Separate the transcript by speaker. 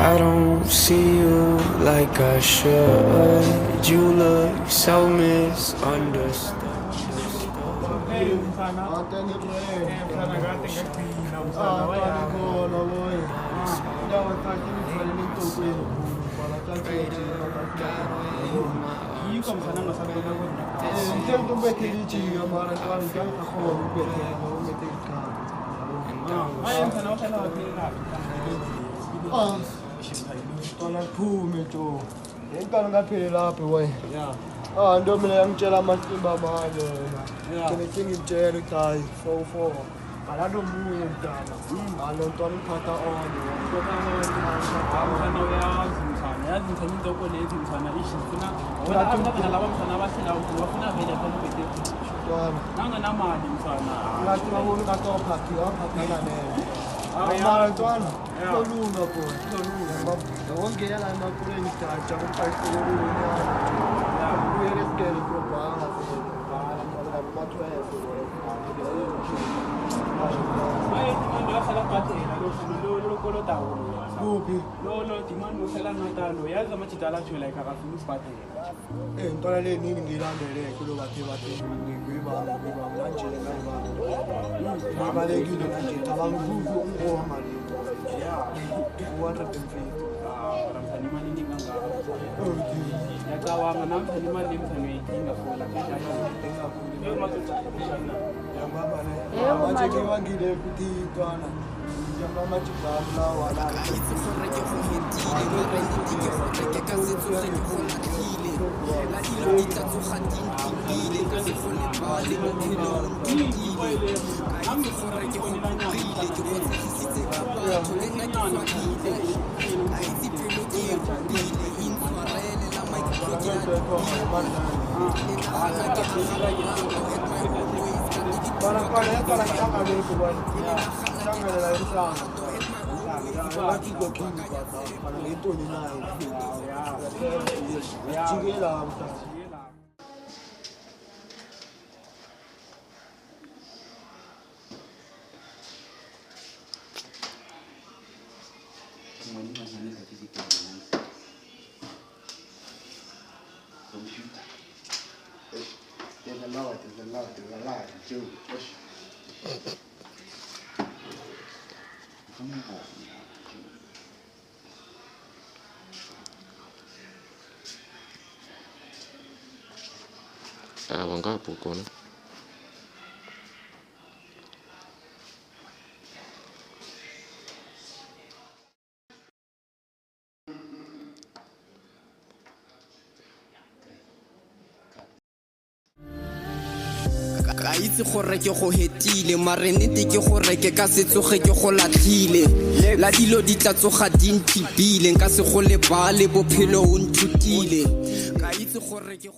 Speaker 1: I don't see you like I should. You look so misunderstood.
Speaker 2: Phume jo inkani ngapheli lapho wena nto mina yangitshela amasimba amanye wena sengimtshela ukuthi hayi 4 ngalalo munye mdala lo ntwana iphatha onke
Speaker 3: yazi mthana into kolethi mthana ishifuna wena abantwana laba mthana abahlala bafuna vele phela ubhethe nanganamali mthana
Speaker 2: ngathi babona ukatophathi waphathana nene mara ntwana izolunga bona wongela la emakuleni jaja uqayiqolulunya ubuyele esikele probanga kuphi
Speaker 3: dimani uhlala ngatalo yazi amajidala athwela ekhakafuna usibhadela
Speaker 2: ntwana le nini ngiyilandeleke kulo bathe ngibibanga lanjele ngibalekile nanje cabangibuzi umngoma le 250
Speaker 3: mthana imali iningi kangaka ngiyacabanga namthana imali emthana uyayidinga for la
Speaker 2: manje ngibangile ukuthi ntwana amajidala lawa There's a lot, Joe.
Speaker 4: Wangapi uko na?
Speaker 5: Ka itse gore ke go hetile mare nnete ke gore ke ka se tsoge ke go latlhile la dilo di tla tsoga di nthibile nka se go lebale bophelo o nthutile ka itse gore ke